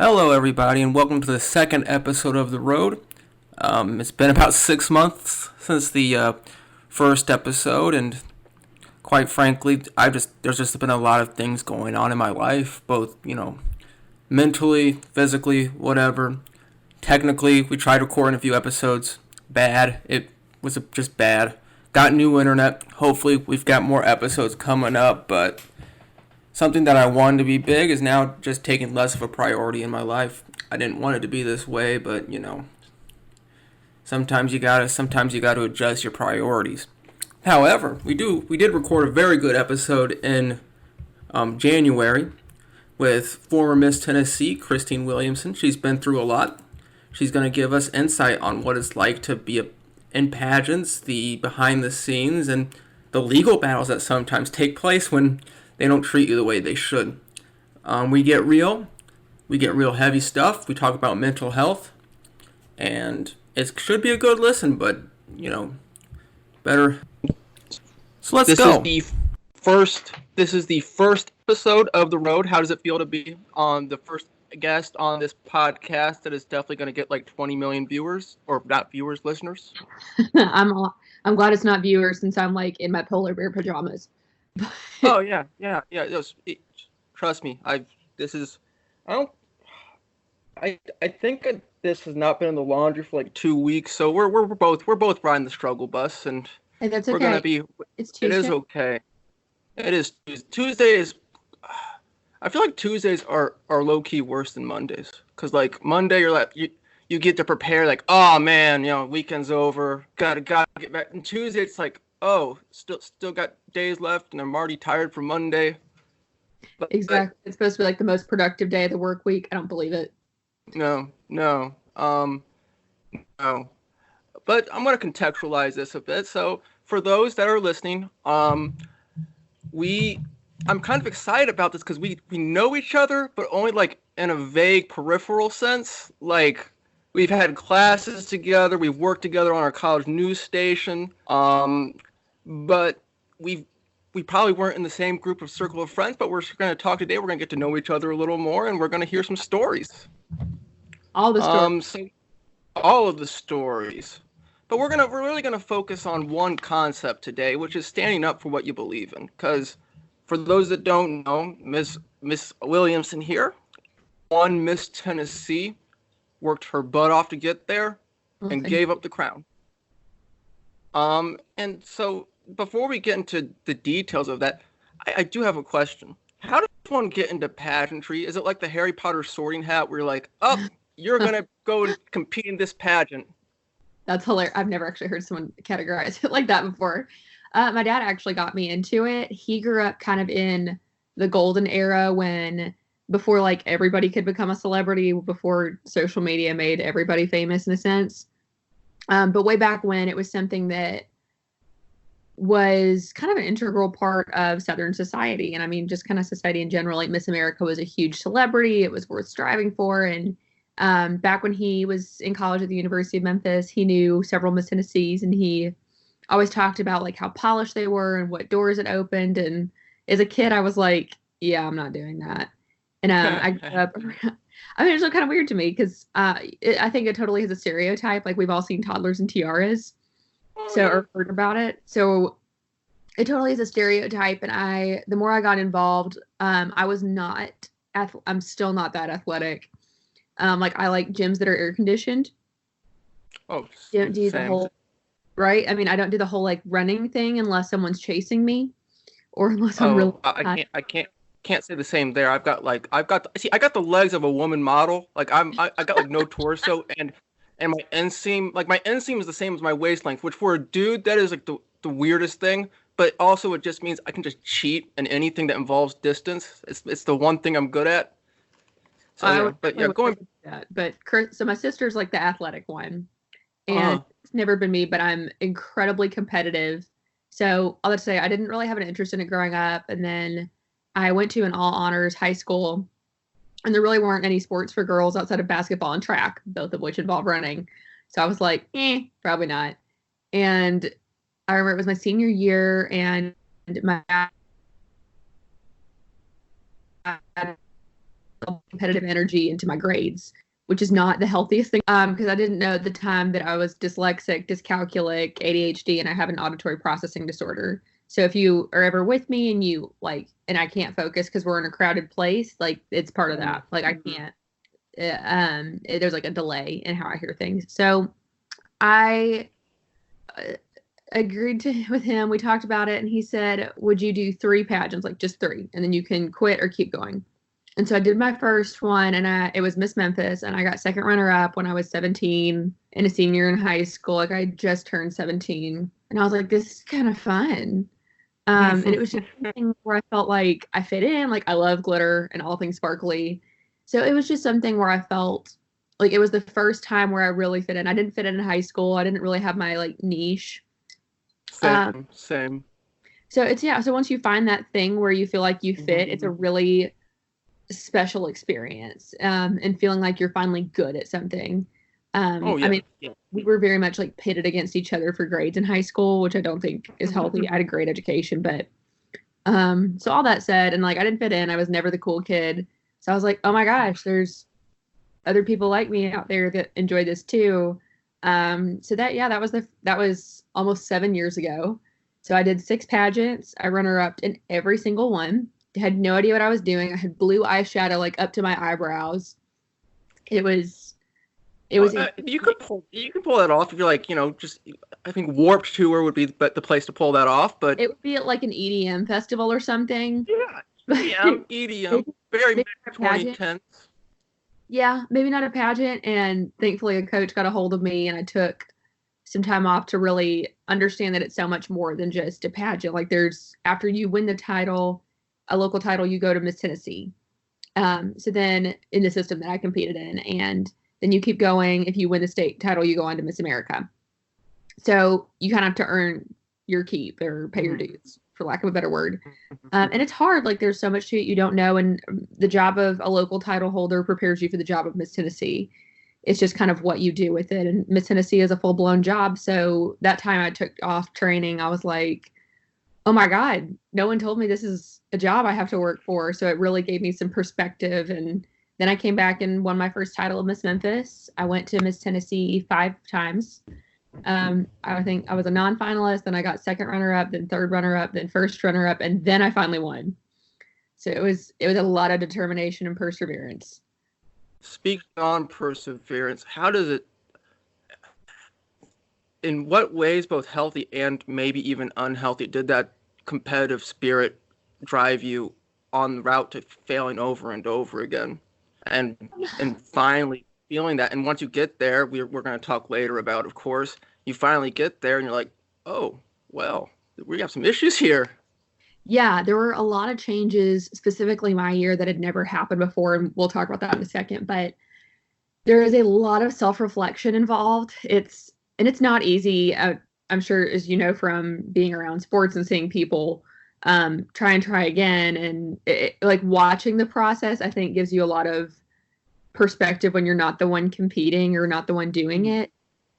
Hello, everybody, and welcome to the second episode of The Road. It's been about 6 months since the first episode, and quite frankly, there's just been a lot of things going on in my life, both mentally, physically, whatever. Technically, we tried recording a few episodes. Bad. It was just bad. Got new internet. Hopefully, we've got more episodes coming up, but something that I wanted to be big is now just taking less of a priority in my life. I didn't want it to be this way, but sometimes you gotta adjust your priorities. However, we did record a very good episode in January with former Miss Tennessee Christine Williamson. She's been through a lot. She's going to give us insight on what it's like to be in pageants, the behind the scenes, and the legal battles that sometimes take place when they don't treat you the way they should. We get real. We get real heavy stuff. We talk about mental health. And it should be a good listen, but, better. So let's go. This is the first episode of The Road. How does it feel to be on the first guest on this podcast that is definitely going to get like 20 million viewers, or not viewers, listeners? I'm glad it's not viewers since I'm like in my polar bear pajamas. Oh yeah. Trust me, I think this has not been in the laundry for like 2 weeks, so we're both riding the struggle bus, and that's okay. We're gonna be. It's Tuesday. It is okay. It is Tuesday is. I feel like Tuesdays are low key worse than Mondays, because like Monday you're like you get to prepare, like, oh man, weekend's over, gotta get back. And Tuesday it's like, oh, still got days left, and I'm already tired from Monday. Exactly. It's supposed to be like the most productive day of the work week. I don't believe it. No. No. But I'm gonna contextualize this a bit. So for those that are listening, I'm kind of excited about this because we know each other, but only like in a vague peripheral sense. Like, we've had classes together, we've worked together on our college news station, but we probably weren't in the same group of circle of friends. But we're going to talk today. We're going to get to know each other a little more, and we're going to hear some stories. All the stories. All of the stories. But we're really gonna focus on one concept today, which is standing up for what you believe in. Because for those that don't know, Miss Williamson here won Miss Tennessee, worked her butt off to get there, and gave up the crown. And so before we get into the details of that, I do have a question. How does one get into pageantry? Is it like the Harry Potter sorting hat where you're like, oh, you're gonna go and compete in this pageant? That's hilarious. I've never actually heard someone categorize it like that before. My dad actually got me into it. He grew up kind of in the golden era before like everybody could become a celebrity, before social media made everybody famous in a sense. But way back when, it was something that was kind of an integral part of Southern society. And I mean, just kind of society in general. Like, Miss America was a huge celebrity. It was worth striving for. And back when he was in college at the University of Memphis, he knew several Miss Tennessees, and he always talked about like how polished they were and what doors it opened. And as a kid, I was like, yeah, I'm not doing that. And I grew up. I mean, it's kind of weird to me because I think it totally has a stereotype. Like, we've all seen toddlers and tiaras, or heard about it. So it totally is a stereotype. And the more I got involved, I was not. I'm still not that athletic. Like, I like gyms that are air conditioned. Oh, don't do the whole, right? I mean, I don't do the whole like running thing unless someone's chasing me, or unless I'm really. I can't say the same there. I got the legs of a woman model. Like, I got like no torso, and my inseam is the same as my waist length, which for a dude that is like the weirdest thing. But also it just means I can just cheat in anything that involves distance. It's the one thing I'm good at. So, so my sister's like the athletic one, and it's never been me, but I'm incredibly competitive. So I'll just say I didn't really have an interest in it growing up. And then I went to an all honors high school, and there really weren't any sports for girls outside of basketball and track, both of which involve running. So I was like, probably not. And I remember it was my senior year, and my competitive energy into my grades, which is not the healthiest thing. Because I didn't know at the time that I was dyslexic, dyscalculic, ADHD, and I have an auditory processing disorder. So if you are ever with me and you like, and I can't focus because we're in a crowded place, like it's part of that. Like I can't. There's like a delay in how I hear things. So I agreed with him. We talked about it, and he said, "Would you do 3 pageants, like just 3, and then you can quit or keep going?" And so I did my first one, and it was Miss Memphis, and I got second runner up when I was 17 and a senior in high school. Like I just turned 17, and I was like, "This is kind of fun." And it was just something where I felt like I fit in. Like I love glitter and all things sparkly, so it was just something where I felt like it was the first time where I really fit in. I didn't fit in high school. I didn't really have my like niche. Same. So it's so once you find that thing where you feel like you fit, it's a really special experience. And feeling like you're finally good at something. I mean, we were very much like pitted against each other for grades in high school, which I don't think is healthy. I had a great education, but so all that said, and like I didn't fit in, I was never the cool kid. So I was like, oh my gosh, there's other people like me out there that enjoy this too. So that was almost 7 years ago. So I did 6 pageants. I runner up in every single one. I had no idea what I was doing. I had blue eyeshadow like up to my eyebrows. It was you can pull that off if you're like, just I think Warped Tour would be the place to pull that off, but it would be at like an EDM festival or something. Yeah, EDM, very mid 2010s. Yeah, maybe not a pageant, and thankfully a coach got a hold of me, and I took some time off to really understand that it's so much more than just a pageant. Like after you win the title, a local title, you go to Miss Tennessee. So then in the system that I competed in, and then you keep going. If you win the state title, you go on to Miss America. So you kind of have to earn your keep or pay your dues, for lack of a better word. And it's hard. Like there's so much to it you don't know. And the job of a local title holder prepares you for the job of Miss Tennessee. It's just kind of what you do with it. And Miss Tennessee is a full blown job. So that time I took off training, I was like, oh my God, no one told me this is a job I have to work for. So it really gave me some perspective. And then I came back and won my first title of Miss Memphis. I went to Miss Tennessee 5 times. I think I was a non-finalist, then I got second runner-up, then third runner-up, then first runner-up, and then I finally won. So it was a lot of determination and perseverance. Speaking on perseverance, in what ways, both healthy and maybe even unhealthy, did that competitive spirit drive you on the route to failing over and over again, and finally feeling that? And once you get there, we're going to talk later about, of course, you finally get there and you're like, oh, well, we have some issues here. Yeah, there were a lot of changes, specifically my year, that had never happened before, and we'll talk about that in a second. But there is a lot of self-reflection involved. It's not easy. I'm sure, as you know, from being around sports and seeing people try and try again, and like watching the process, I think gives you a lot of perspective when you're not the one competing or not the one doing it.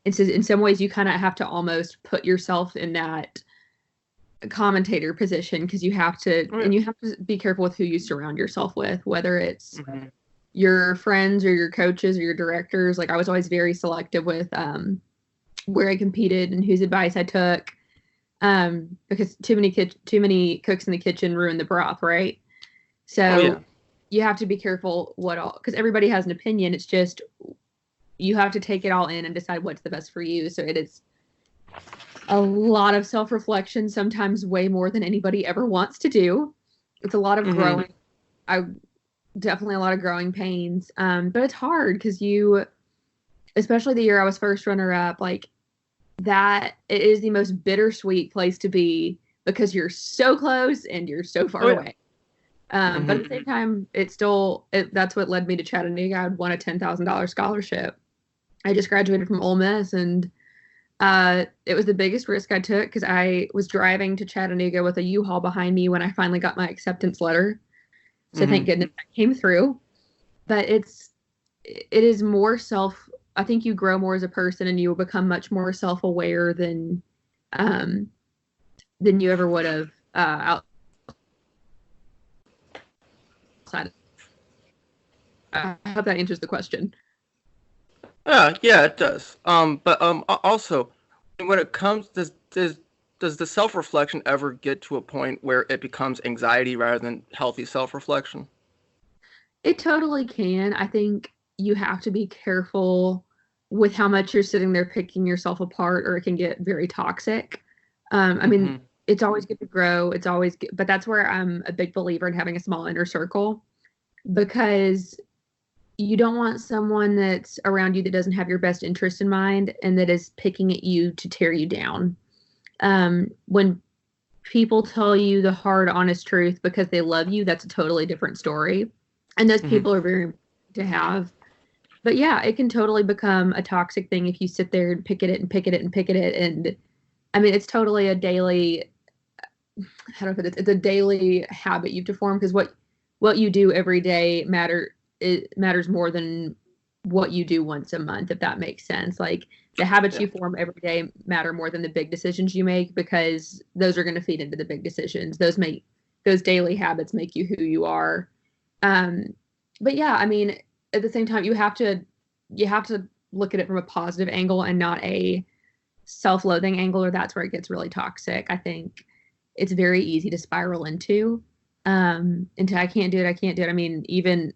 And so in some ways you kind of have to almost put yourself in that commentator position, because you have to, and you have to be careful with who you surround yourself with, whether it's your friends or your coaches or your directors. Like I was always very selective with where I competed and whose advice I took, because too many cooks in the kitchen ruin the broth, right? So you have to be careful because everybody has an opinion. It's just you have to take it all in and decide what's the best for you. So it is a lot of self-reflection, sometimes way more than anybody ever wants to do. It's a lot of growing. Definitely a lot of growing pains. But it's hard because especially the year I was first runner-up, like that, it is the most bittersweet place to be because you're so close and you're so far away. But at the same time, that's what led me to Chattanooga. I won a $10,000 scholarship. I just graduated from Ole Miss, and it was the biggest risk I took because I was driving to Chattanooga with a U-Haul behind me when I finally got my acceptance letter. So thank goodness that came through. But it is more I think you grow more as a person, and you will become much more self-aware than you ever would have outside. I hope that answers the question. Yeah, it does. But also, when it comes, does the self-reflection ever get to a point where it becomes anxiety rather than healthy self-reflection? It totally can. I think you have to be careful with how much you're sitting there picking yourself apart, or it can get very toxic. I mean, Hmm. it's always good to grow. It's always good, but that's where I'm a big believer in having a small inner circle, because you don't want someone that's around you that doesn't have your best interest in mind and that is picking at you to tear you down. When people tell you the hard, honest truth because they love you, that's a totally different story. And those Hmm. people are very important to have. But yeah, it can totally become a toxic thing if you sit there and pick at it and pick at it and pick at it. And I mean, it's totally a daily, how do I put this? It's a daily habit you have to form, because what you do every day it matters more than what you do once a month, if that makes sense. Like, the habits Yeah. you form every day matter more than the big decisions you make, because those are going to feed into the big decisions. Those daily habits make you who you are. Um, but yeah, I mean, at the same time, you have to look at it from a positive angle and not a self-loathing angle, or that's where it gets really toxic. I think it's very easy to spiral into I can't do it, I can't do it. I mean, even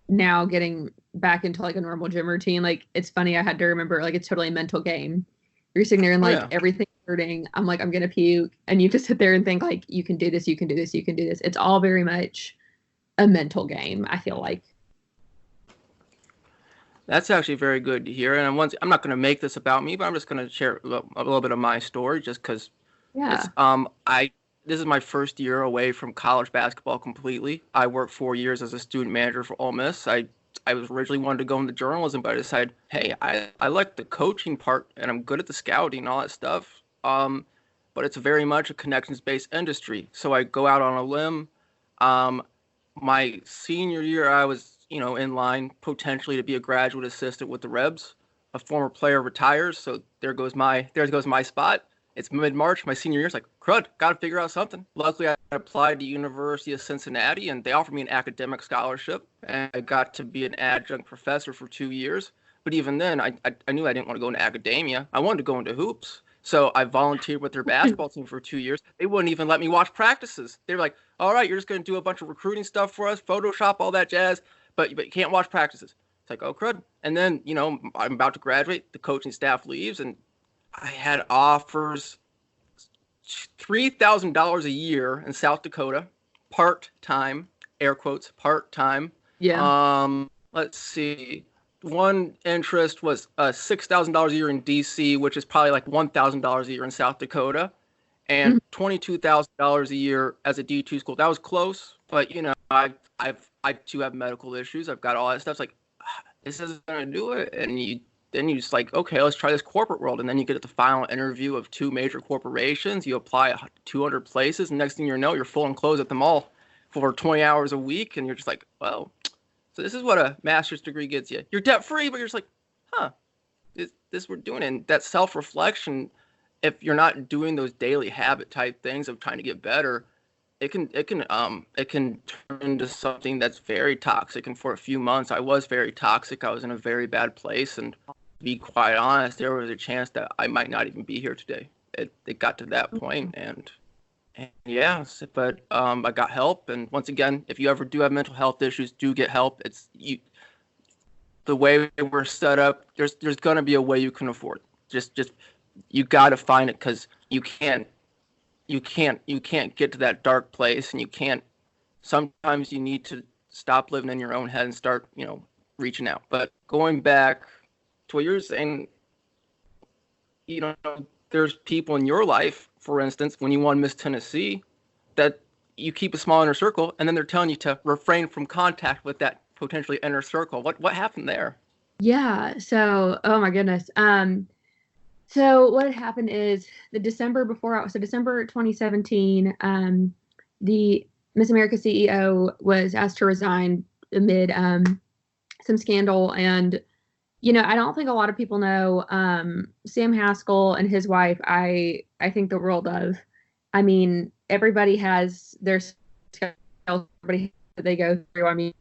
now getting back into like a normal gym routine, like, it's funny, I had to remember, like, it's totally a mental game. You're sitting there and Oh like yeah. everything's hurting. I'm like, I'm gonna puke, and you just sit there and think like, you can do this, you can do this, you can do this. It's all very much a mental game, I feel like. That's actually very good to hear. And I'm not going to make this about me, but I'm just going to share a little bit of my story, just because it's Yeah. I this is my first year away from college basketball completely. I worked 4 years as a student manager for Ole Miss. I was originally wanted to go into journalism, but I decided, hey, I like the coaching part and I'm good at the scouting and all that stuff. But it's very much a connections-based industry. So I go out on a limb. Um, my senior year, I was, in line potentially to be a graduate assistant with the Rebs. A former player retires, so there goes my spot. It's mid-March, my senior year. It's like, crud, got to figure out something. Luckily, I applied to University of Cincinnati, and they offered me an academic scholarship, and I got to be an adjunct professor for 2 years. But even then, I knew I didn't want to go into academia. I wanted to go into hoops. So I volunteered with their basketball team for 2 years. They wouldn't even let me watch practices. They were like, all right, you're just going to do a bunch of recruiting stuff for us, Photoshop, all that jazz, but you can't watch practices. It's like, oh, crud. And then, I'm about to graduate. The coaching staff leaves, and I had offers $3,000 a year in South Dakota, part time, air quotes, part time. Yeah. Let's see. One interest was $6,000 a year in DC, which is probably like $1,000 a year in South Dakota, and Mhm. $22,000 a year as a D2 school. That was close, but I too have medical issues. I've got all that stuff. It's like, this isn't gonna do it, and then you just like, okay, let's try this corporate world, and then you get at the final interview of two major corporations. You apply 200 places, and next thing you know, you're full and closed at them all for 20 hours a week, and you're just like, well, so this is what a master's degree gets you. You're debt free, but you're just like, huh, this we're doing. And that self reflection, if you're not doing those daily habit type things of trying to get better, it can turn into something that's very toxic. And for a few months, I was very toxic. I was in a very bad place, and to be quite honest, there was a chance that I might not even be here today. It got to that point, and yeah, but I got help. And once again, if you ever do have mental health issues, do get help. It's you the way we're set up. There's gonna be a way you can afford it. Just you got to find it, because you can't get to that dark place, and you can't. Sometimes you need to stop living in your own head and start reaching out. But going back to what you're saying, you know there's people in your life, for instance, when you won Miss Tennessee, that you keep a small inner circle, and then they're telling you to refrain from contact with that potentially inner circle. What happened there? Yeah. So, oh my goodness. So what had happened is the December before, so December 2017, the Miss America CEO was asked to resign amid some scandal. And, I don't think a lot of people know Sam Haskell and his wife. I think the world of. I mean, everybody has their scandals, everybody that they go through. I mean,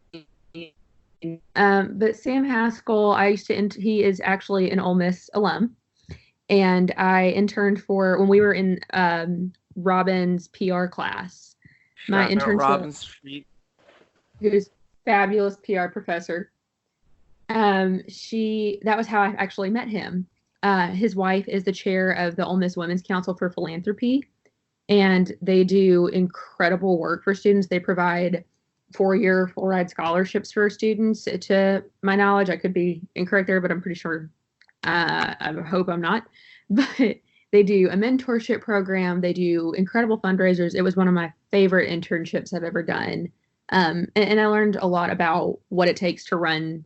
But Sam Haskell, he is actually an Ole Miss alum. And I interned for, when we were in Robin's PR class, my Shout out internship, Robin Street. who's fabulous PR professor. That was how I actually met him. His wife is the chair of the Ole Miss Women's Council for Philanthropy, and they do incredible work for students. They provide 4-year full-ride scholarships for students. To my knowledge, I could be incorrect there, but I'm pretty sure. I hope I'm not. But they do a mentorship program. They do incredible fundraisers. It was one of my favorite internships I've ever done. And I learned a lot about what it takes to run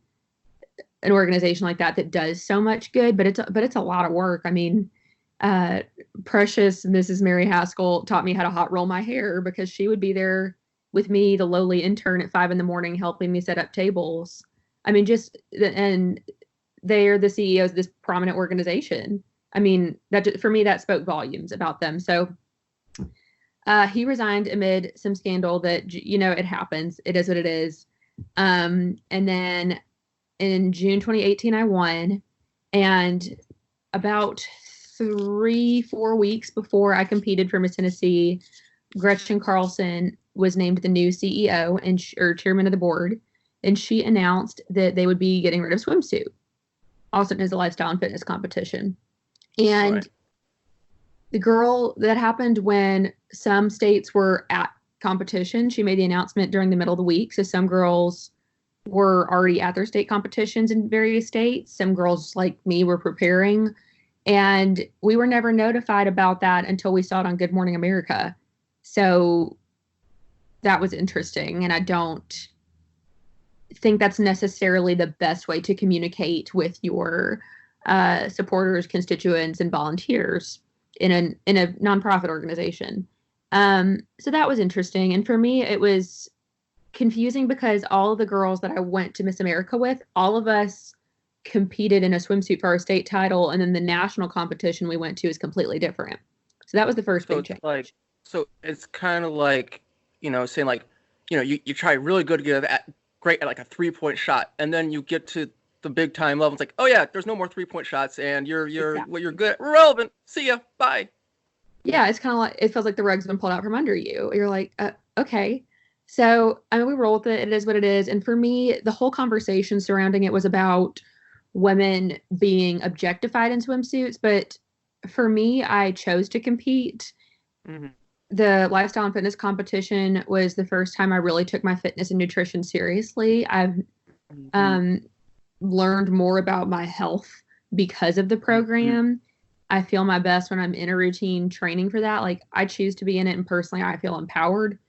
an organization like that does so much good, but it's a lot of work. I mean, precious Mrs. Mary Haskell taught me how to hot roll my hair because she would be there with me, the lowly intern, at 5 a.m, helping me set up tables. I mean, and they are the CEOs of this prominent organization. I mean, for me, that spoke volumes about them. So he resigned amid some scandal that, it happens. It is what it is. And then in June 2018, I won. And about 3-4 weeks before I competed for Miss Tennessee, Gretchen Carlson was named the new CEO or chairman of the board. And she announced that they would be getting rid of swimsuit, also known as a lifestyle and fitness competition. And Right. the girl, that happened when some states were at competition. She made the announcement during the middle of the week. So some girls were already at their state competitions in various states. Some girls like me were preparing. And we were never notified about that until we saw it on Good Morning America. So that was interesting. And I don't think that's necessarily the best way to communicate with your supporters, constituents, and volunteers in a nonprofit organization. So that was interesting. And for me, it was confusing because all of the girls that I went to Miss America with, all of us competed in a swimsuit for our state title, and then the national competition we went to is completely different. So that was the first big change. So it's kind of like, saying like, you try really good to get great at like a 3-point shot, and then you get to the big time level. It's like, oh yeah, there's no more 3-point shots, and you're good at, relevant. See ya, bye. Yeah, it's kind of like, it feels like the rug's been pulled out from under you. You're like, okay. So I mean, we roll with it. It is what it is. And for me, the whole conversation surrounding it was about women being objectified in swimsuits. But for me, I chose to compete. Mm-hmm. The lifestyle and fitness competition was the first time I really took my fitness and nutrition seriously. I've learned more about my health because of the program. I feel my best when I'm in a routine training for that. Like, I choose to be in it, and personally, I feel empowered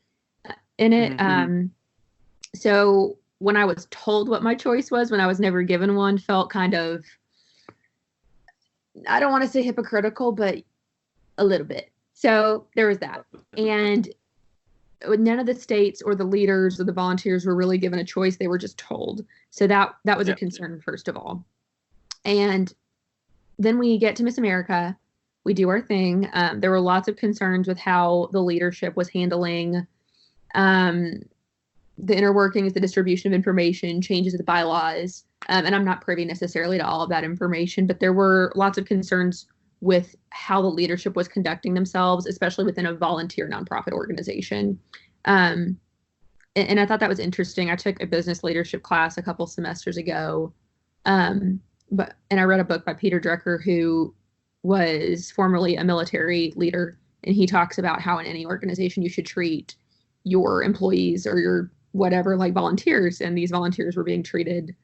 in it. So when I was told what my choice was, when I was never given one, felt kind of, I don't want to say hypocritical, but a little bit. So there was that. And none of the states or the leaders or the volunteers were really given a choice. They were just told. So that was a concern, first of all. And then we get to Miss America. We do our thing. There were lots of concerns with how the leadership was handling the inner workings, the distribution of information, changes of the bylaws. And I'm not privy necessarily to all of that information, but there were lots of concerns with how the leadership was conducting themselves, especially within a volunteer nonprofit organization. And I thought that was interesting. I took a business leadership class a couple semesters ago. And I read a book by Peter Drucker, who was formerly a military leader. And he talks about how in any organization you should treat your employees or your whatever like volunteers. And these volunteers were being treated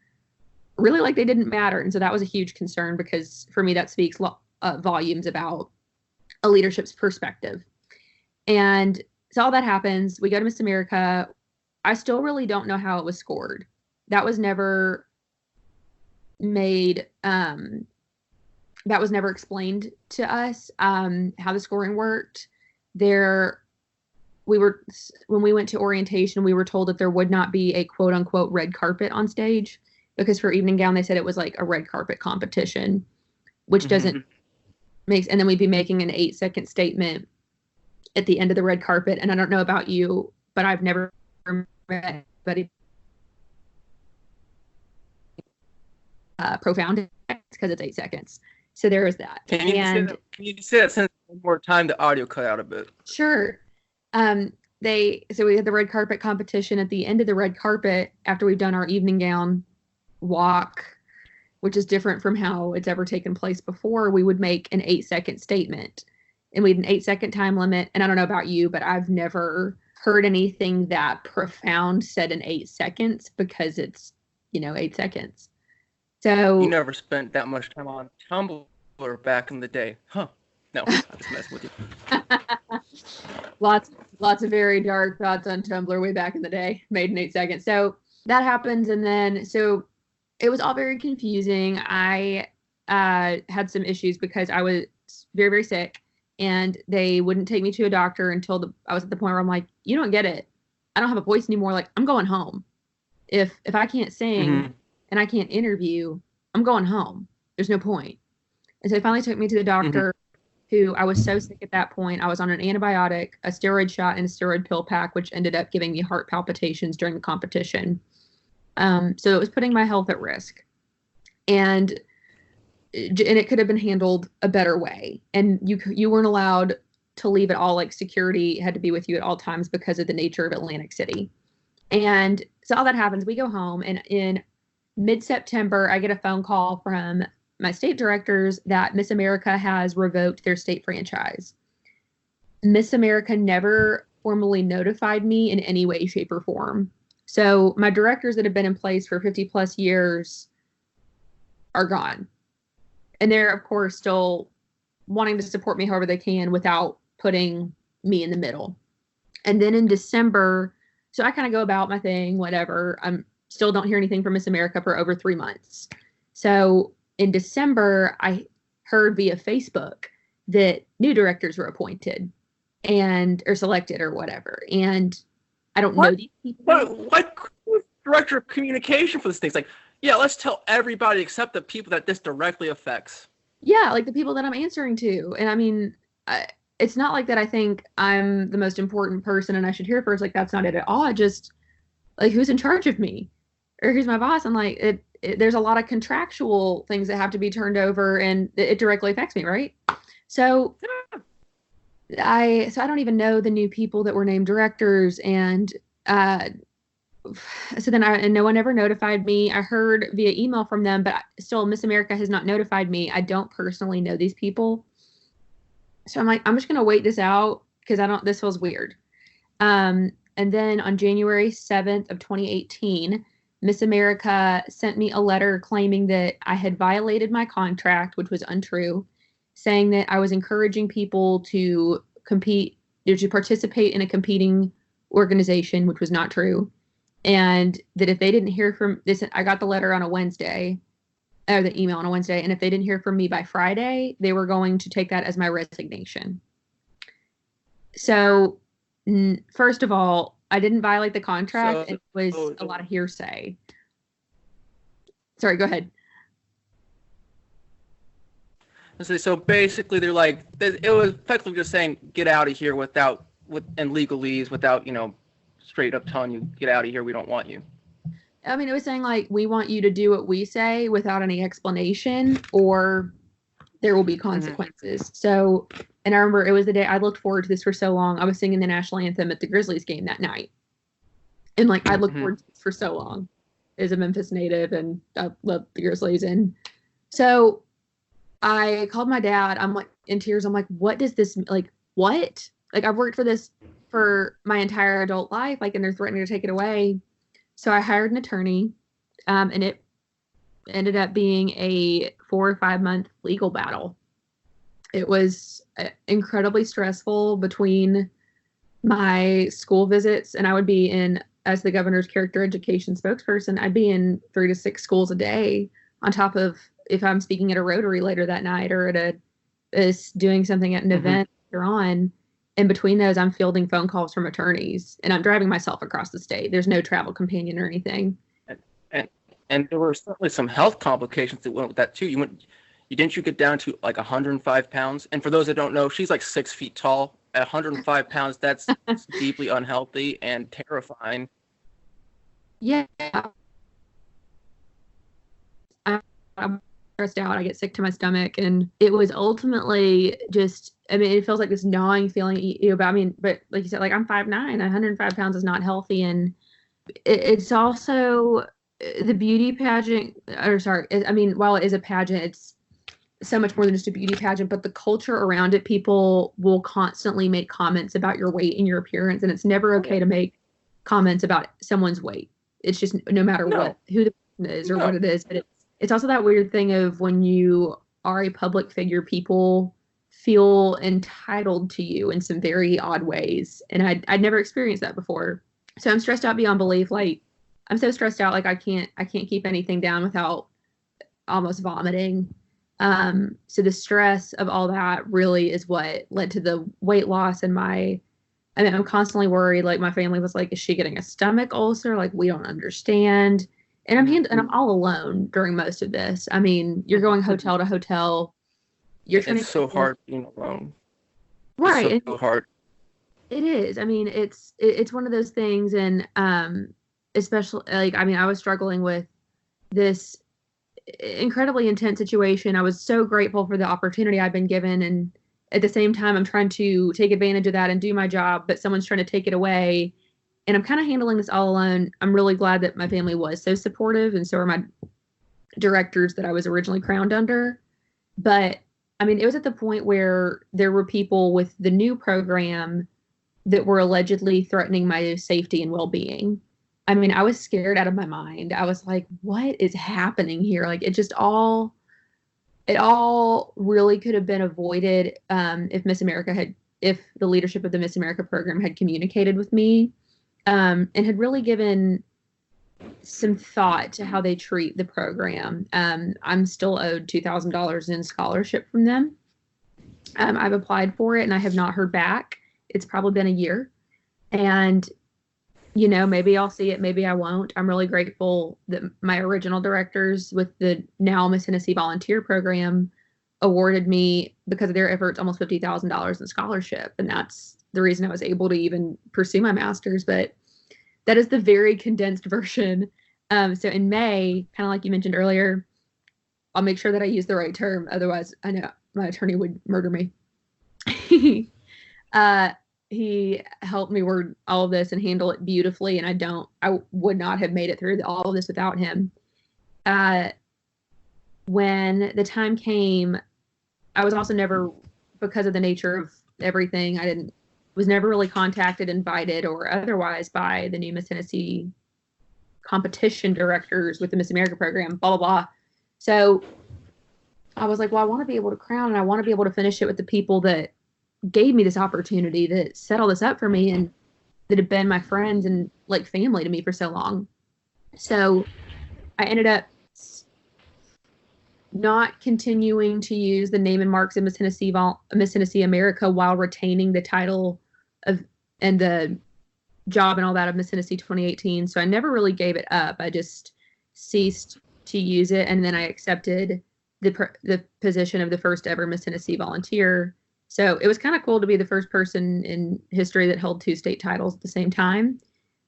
really like they didn't matter. And so that was a huge concern, because for me, that speaks volumes about a leadership's perspective. And so all that happens. We go to Miss America. I still really don't know how it was scored. That was never made, that was never explained to us, how the scoring worked. When we went to orientation, we were told that there would not be a quote unquote red carpet on stage, because for evening gown, they said it was like a red carpet competition, which doesn't make, and then we'd be making an 8-second statement at the end of the red carpet. And I don't know about you, but I've never met anybody profound because it's 8 seconds. So there is that. Can you say that sentence one more time? The audio cut out a bit. Sure. So we had the red carpet competition. At the end of the red carpet, after we've done our evening gown walk, which is different from how it's ever taken place before, we would make an 8-second statement. And we had an 8-second time limit. And I don't know about you, but I've never heard anything that profound said in 8 seconds because it's, 8 seconds. So you never spent that much time on Tumblr back in the day, huh? No, I'm just messing with you. Lots of very dark thoughts on Tumblr way back in the day, made in 8 seconds. So that happens, and then so it was all very confusing. I had some issues because I was very, very sick, and they wouldn't take me to a doctor until I was at the point where I'm like, you don't get it. I don't have a voice anymore. Like, I'm going home. If I can't sing and I can't interview, I'm going home. There's no point. And so they finally took me to the doctor, who I was so sick at that point. I was on an antibiotic, a steroid shot, and a steroid pill pack, which ended up giving me heart palpitations during the competition. So it was putting my health at risk. And it could have been handled a better way. And you weren't allowed to leave at all. Like, security had to be with you at all times because of the nature of Atlantic City. And so all that happens, we go home, and in mid-September, I get a phone call from my state directors that Miss America has revoked their state franchise. Miss America never formally notified me in any way, shape, or form. So my directors that have been in place for 50 plus years are gone. And they're, of course, still wanting to support me however they can without putting me in the middle. And then in December, so I kind of go about my thing, whatever. I'm still don't hear anything from Miss America for over 3 months. So in December, I heard via Facebook that new directors were appointed or selected or whatever. And I don't know these people. What director of communication for this thing? It's like, yeah, let's tell everybody except the people that this directly affects. Yeah, like the people that I'm answering to. And I mean, it's not like that I think I'm the most important person and I should hear first. Like, that's not it at all. I just, like, who's in charge of me? Or who's my boss? I'm like, there's a lot of contractual things that have to be turned over, and it directly affects me, right? So I don't even know the new people that were named directors, and so then no one ever notified me. I heard via email from them, but still Miss America has not notified me. I don't personally know these people. So I'm like, I'm just going to wait this out because this feels weird. And then on January 7th of 2018, Miss America sent me a letter claiming that I had violated my contract, which was untrue, saying that I was encouraging people to compete, to participate in a competing organization, which was not true. And that if they didn't hear from this, I got the letter on a Wednesday, or the email on a Wednesday, and if they didn't hear from me by Friday, they were going to take that as my resignation. So, first of all, I didn't violate the contract. It was a lot of hearsay. Sorry, go ahead. So basically, they're like, it was effectively just saying, get out of here with legalese, without, straight up telling you, get out of here, we don't want you. I mean, it was saying, like, we want you to do what we say without any explanation, or there will be consequences. Mm-hmm. So, and I remember it was the day I looked forward to this for so long. I was singing the national anthem at the Grizzlies game that night. And, like, I looked forward to this for so long as a Memphis native, and I love the Grizzlies. And so I called my dad. I'm, like, in tears. I'm like, what does this, like, what? Like, I've worked for this for my entire adult life, like, and they're threatening to take it away. So I hired an attorney, and it ended up being a 4 or 5 month legal battle. It was incredibly stressful between my school visits, and I would be as the governor's character education spokesperson, I'd be in 3 to 6 schools a day, on top of if I'm speaking at a Rotary later that night or doing something at an event later on. In between those, I'm fielding phone calls from attorneys, and I'm driving myself across the state. There's no travel companion or anything. And there were certainly some health complications that went with that too. Didn't you get down to like 105 pounds? And for those that don't know, she's like 6 feet tall. At 105 pounds, that's deeply unhealthy and terrifying. Yeah. I'm stressed out. I get sick to my stomach. And it was ultimately just, I mean, it feels like this gnawing feeling, but I mean, but like you said, like I'm 5'9", 105 pounds is not healthy. And it's also the beauty pageant, or sorry, I mean, while it is a pageant, it's so much more than just a beauty pageant, but the culture around it, people will constantly make comments about your weight and your appearance. And it's never okay to make comments about someone's weight. It's just no matter what, who the person is or what it is. But it's also that weird thing of when you are a public figure, people feel entitled to you in some very odd ways. And I'd never experienced that before. So I'm stressed out beyond belief. Like I'm so stressed out, like I can't keep anything down without almost vomiting. So the stress of all that really is what led to the weight loss and I'm constantly worried. Like my family was like, is she getting a stomach ulcer? Like we don't understand. And I'm all alone during most of this. I mean, you're going hotel to hotel. It's so hard being alone. Right. It's so hard. It is. I mean, it's one of those things. And, especially like, I mean, I was struggling with this incredibly intense situation. I was so grateful for the opportunity I'd been given. And at the same time, I'm trying to take advantage of that and do my job, but someone's trying to take it away. And I'm kind of handling this all alone. I'm really glad that my family was so supportive, and so are my directors that I was originally crowned under. But I mean, it was at the point where there were people with the new program that were allegedly threatening my safety and well-being. I mean, I was scared out of my mind. I was like, what is happening here? Like it all really could have been avoided if the leadership of the Miss America program had communicated with me and had really given some thought to how they treat the program. I'm still owed $2,000 in scholarship from them. I've applied for it and I have not heard back. It's probably been a year. And, you know, maybe I'll see it, maybe I won't. I'm really grateful that my original directors with the now Miss Tennessee Volunteer Program awarded me, because of their efforts, almost $50,000 in scholarship. And that's the reason I was able to even pursue my master's. But that is the very condensed version. So in May, kind of like you mentioned earlier, I'll make sure that I use the right term. Otherwise, I know my attorney would murder me. He helped me word all of this and handle it beautifully. And I would not have made it through all of this without him. When the time came, I was also never, because of the nature of everything, was never really contacted, invited, or otherwise by the new Miss Tennessee competition directors with the Miss America program, blah, blah, blah. So I was like, well, I want to be able to crown, and I want to be able to finish it with the people that gave me this opportunity, that set all this up for me, and that have been my friends and like family to me for so long. So I ended up not continuing to use the name and marks of Miss Tennessee America while retaining the title of and the job and all that of Miss Tennessee 2018. So I never really gave it up. I just ceased to use it, and then I accepted the position of the first ever Miss Tennessee volunteer. So it was kind of cool to be the first person in history that held 2 state titles at the same time.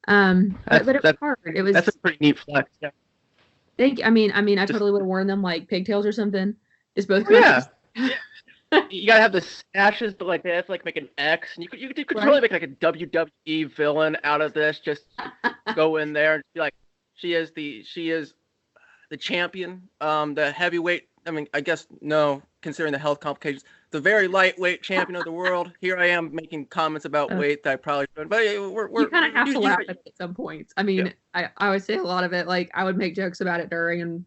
But it was hard. That's a pretty neat flex. Yeah. I mean, I totally would have worn them like pigtails or something. Just both. Yeah. You gotta have the sashes, but like that's like make an X, and you could right. Totally make like a WWE villain out of this. Just go in there and be like, she is the champion, the heavyweight. I mean, I guess no, considering the health complications, the very lightweight champion of the world. Here I am making comments about weight that I probably shouldn't. But you kind of have to laugh at some points. I mean, yeah. I would say a lot of it, like I would make jokes about it during, and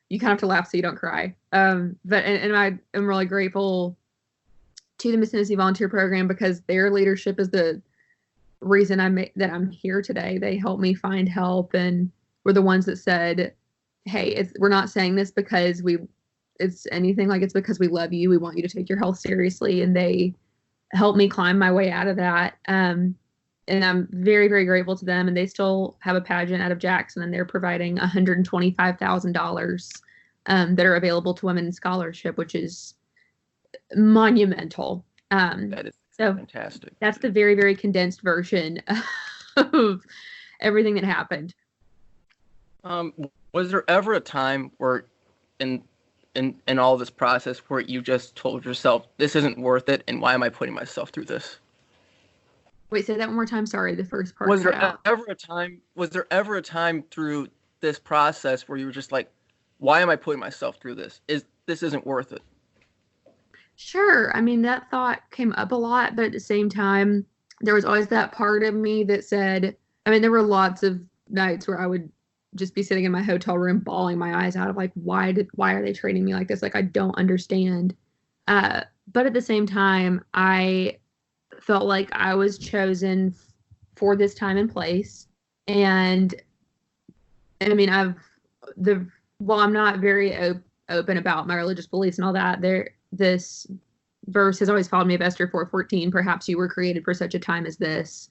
you kind of have to laugh so you don't cry. But I am really grateful to the Miss Tennessee Volunteer Program, because their leadership is the reason that I'm here today. They helped me find help, and were the ones that said, hey, we're not saying this because it's anything, like it's because we love you. We want you to take your health seriously. And they helped me climb my way out of that. And I'm very, very grateful to them. And they still have a pageant out of Jackson, and they're providing $125,000 that are available to women in scholarship, which is monumental. That is so fantastic. That's the very, very condensed version of everything that happened. Was there ever a time where, in in all this process where you just told yourself, this isn't worth it, and why am I putting myself through this? Wait, say that one more time. Sorry, the first part Was cut there out. ever a time? Was there ever a time through this process where you were just like, why am I putting myself through this? This isn't worth it? Sure. I mean, that thought came up a lot, but at the same time, there was always that part of me that said, I mean, there were lots of nights where I would just be sitting in my hotel room bawling my eyes out of like, why are they treating me like this? Like, I don't understand. But at the same time, I felt like I was chosen for this time and place. And I mean, the, while I'm not very open about my religious beliefs and all that, this verse has always followed me of Esther 4:14. Perhaps you were created for such a time as this.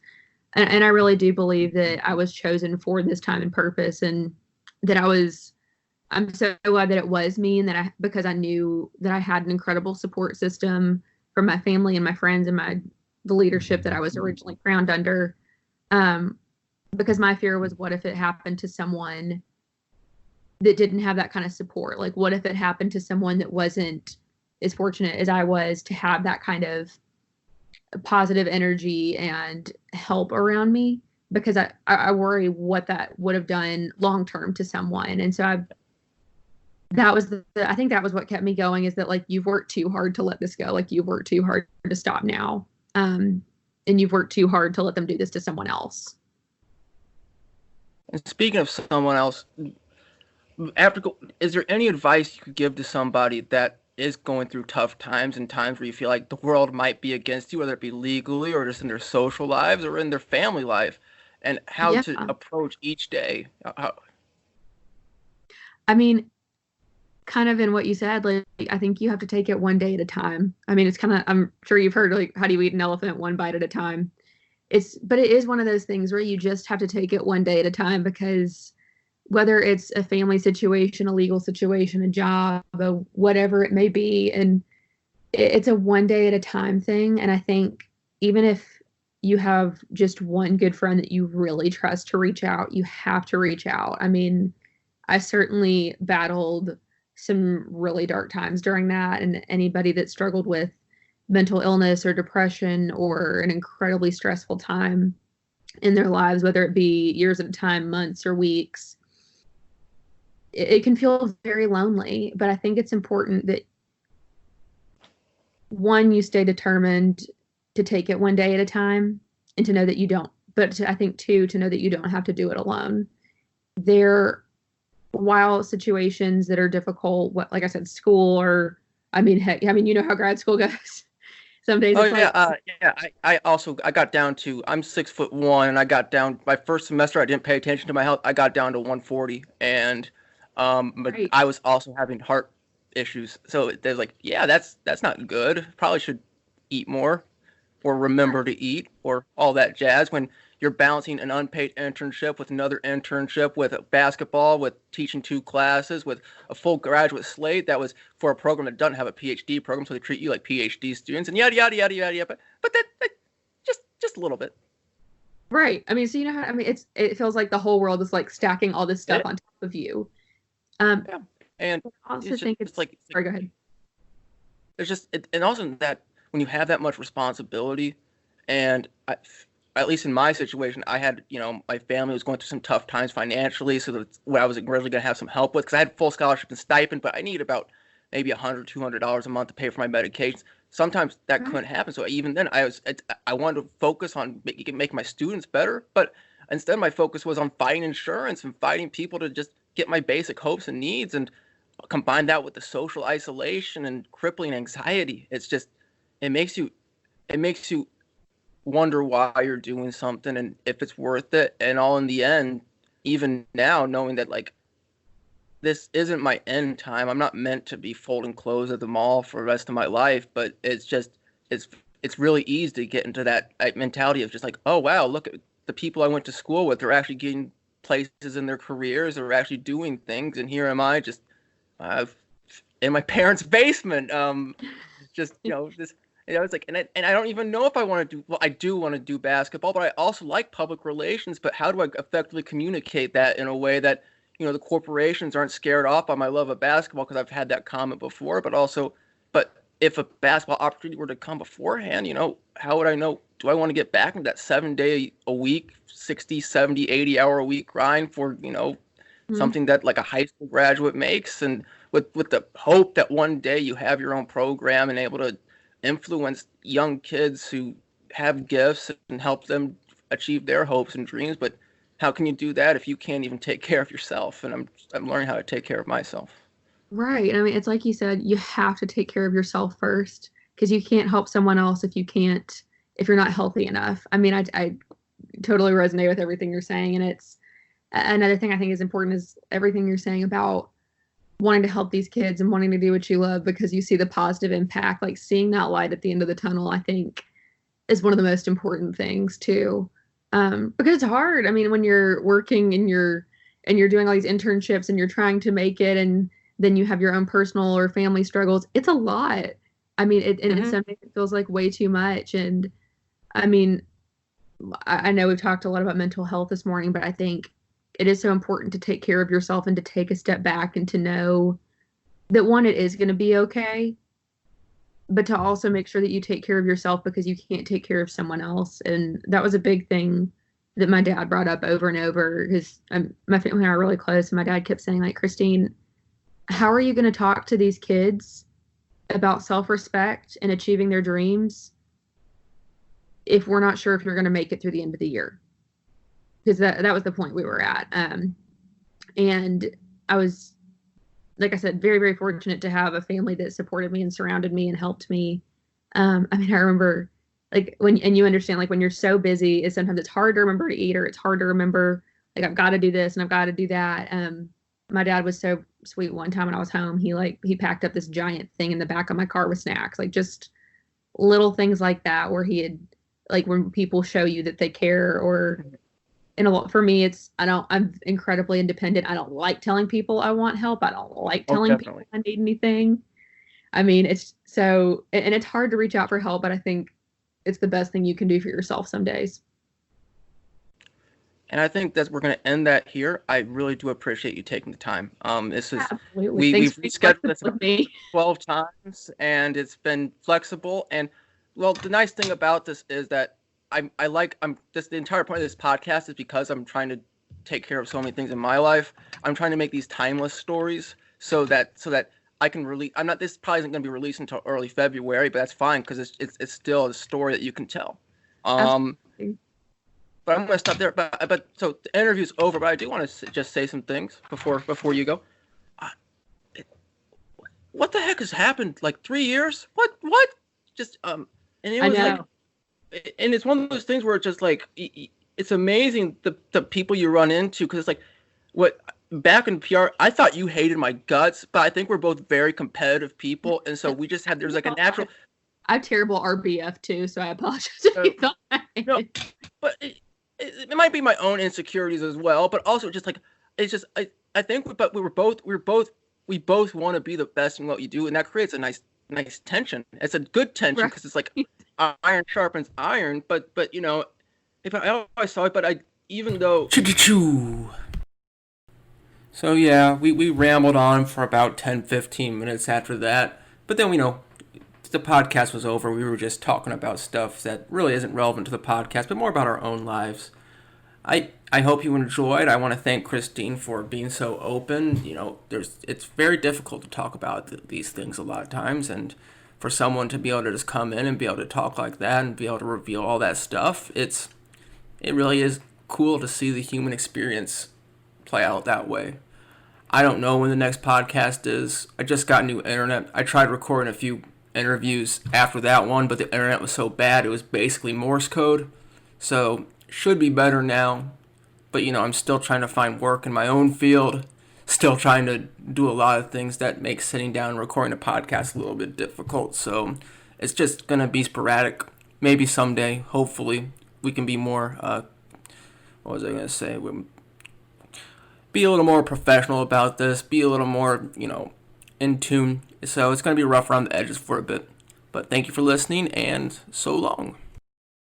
And I really do believe that I was chosen for this time and purpose, and that I'm so glad that it was me, and because I knew that I had an incredible support system from my family and my friends and the leadership that I was originally crowned under. Because my fear was, what if it happened to someone that didn't have that kind of support? Like, what if it happened to someone that wasn't as fortunate as I was to have that kind of positive energy and help around me? Because I worry what that would have done long term to someone. And so I think that was what kept me going, is that like, you've worked too hard to let this go. Like, you've worked too hard to stop now. And you've worked too hard to let them do this to someone else. And speaking of someone else, is there any advice you could give to somebody that is going through tough times and times where you feel like the world might be against you, whether it be legally or just in their social lives or in their family life, and how Yeah. to approach each day? I mean, kind of in what you said, like, I think you have to take it one day at a time. I mean, it's kind of, I'm sure you've heard, like, how do you eat an elephant? One bite at a time. But it is one of those things where you just have to take it one day at a time, because whether it's a family situation, a legal situation, a job, whatever it may be, and it's a one day at a time thing. And I think even if you have just one good friend that you really trust to reach out, you have to reach out. I mean, I certainly battled some really dark times during that, and anybody that struggled with mental illness or depression or an incredibly stressful time in their lives, whether it be years at a time, months, or weeks, it can feel very lonely. But I think it's important that, one, you stay determined to take it one day at a time, and to know that you don't, I think, two, to know that you don't have to do it alone. While situations that are difficult, like I said, school, or I mean, heck, I mean, you know how grad school goes. Some days it's I got down to, I'm 6'1", and I got down my first semester. I didn't pay attention to my health. I got down to 140, and but Right. I was also having heart issues. So they're like, yeah, that's not good. Probably should eat more, or remember to eat, or all that jazz. When you're balancing an unpaid internship with another internship, with basketball, with teaching 2 classes, with a full graduate slate that was for a program that doesn't have a PhD program, so they treat you like PhD students, and yada yada yada yada yada. But that just a little bit. Right. I mean, so you know how, I mean, it feels like the whole world is like stacking all this stuff on top of you. Yeah, and I also think it's like, sorry, go ahead. there's and also that when you have that much responsibility, and at least in my situation, I had, my family was going through some tough times financially, so that's what I was originally going to have some help with, because I had full scholarship and stipend, but I needed about maybe $100-$200 a month to pay for my medications. Sometimes that couldn't happen, so even then I wanted to focus on making my students better, but instead my focus was on fighting insurance and fighting people to just get my basic hopes and needs, and combine that with the social isolation and crippling anxiety. It makes you wonder why you're doing something and if it's worth it. And all in the end, even now, knowing that like this isn't my end time, I'm not meant to be folding clothes at the mall for the rest of my life. But it's really easy to get into that mentality of just like, oh wow, look at the people I went to school with. They're actually getting places in their careers. They're actually doing things, and here am I just in my parents' basement. Just this. It's like, and I don't even know if I want to do. Well, I do want to do basketball, but I also like public relations. But how do I effectively communicate that in a way that the corporations aren't scared off by my love of basketball, because I've had that comment before, but also, but if a basketball opportunity were to come beforehand, how would I know? Do I want to get back into that 7 day a week, 60, 70, 80 hour a week grind for, something that like a high school graduate makes, and with the hope that one day you have your own program and able to influence young kids who have gifts and help them achieve their hopes and dreams. But how can you do that if you can't even take care of yourself? And I'm learning how to take care of myself. Right. I mean, it's like you said, you have to take care of yourself first, because you can't help someone else if you're not healthy enough. I mean, I totally resonate with everything you're saying. And it's another thing I think is important is everything you're saying about wanting to help these kids and wanting to do what you love because you see the positive impact, like seeing that light at the end of the tunnel, I think is one of the most important things too. Because it's hard. I mean, when you're working and you're doing all these internships and you're trying to make it, and then you have your own personal or family struggles, it's a lot. I mean, and some days it feels like way too much. And I mean, I know we've talked a lot about mental health this morning, but I think it is so important to take care of yourself and to take a step back and to know that, one, it is going to be okay, but to also make sure that you take care of yourself because you can't take care of someone else. And that was a big thing that my dad brought up over and over, because my family and I are really close. And my dad kept saying, like, Christine, how are you going to talk to these kids about self-respect and achieving their dreams if we're not sure if you're going to make it through the end of the year? Because that was the point we were at. And I was, like I said, very, very fortunate to have a family that supported me and surrounded me and helped me. I mean, I remember, like, and you understand, like, when you're so busy, sometimes it's hard to remember to eat, or it's hard to remember, like, I've got to do this and I've got to do that. My dad was so sweet. One time when I was home, he packed up this giant thing in the back of my car with snacks, like just little things like that, where he had, like, when people show you that they care. Or and a lot for me, I'm incredibly independent. I don't like telling people I want help. I don't like telling people I need anything. I mean, it's so, and it's hard to reach out for help, but I think it's the best thing you can do for yourself some days. And I think that we're going to end that here. I really do appreciate you taking the time. This is we've rescheduled this about 12 times, and it's been flexible. And well, the nice thing about this is that the entire point of this podcast is because I'm trying to take care of so many things in my life. I'm trying to make these timeless stories so that I can release. This probably isn't going to be released until early February, but that's fine because it's still a story that you can tell. But I'm going to stop there. But so the interview's over. But I do want to just say some things before you go. What the heck has happened? Like 3 years? What? Just and it was like. And it's one of those things where it's just like, it's amazing the people you run into, because it's like, back in PR, I thought you hated my guts, but I think we're both very competitive people, and so we just there's like a natural. I have terrible RBF too, so I apologize if you thought that. No, but it might be my own insecurities as well, but also just like, it's just I think, but we both want to be the best in what you do, and that creates a nice tension. It's a good tension because it's like. Iron sharpens iron, but if I always saw it, but even though. So yeah, we rambled on for about 10-15 minutes after that, but then the podcast was over. We were just talking about stuff that really isn't relevant to the podcast, but more about our own lives. I hope you enjoyed. I want to thank Christine for being so open. It's very difficult to talk about these things a lot of times, and for someone to be able to just come in and be able to talk like that and be able to reveal all that stuff, it really is cool to see the human experience play out that way. I don't know when the next podcast is. I just got new internet. I tried recording a few interviews after that one, but the internet was so bad it was basically Morse code. So should be better now. But I'm still trying to find work in my own field. Still trying to do a lot of things that make sitting down and recording a podcast a little bit difficult. So it's just going to be sporadic. Maybe someday, hopefully, we can be more, what was I going to say? Be a little more professional about this. Be a little more, in tune. So it's going to be rough around the edges for a bit. But thank you for listening, and so long.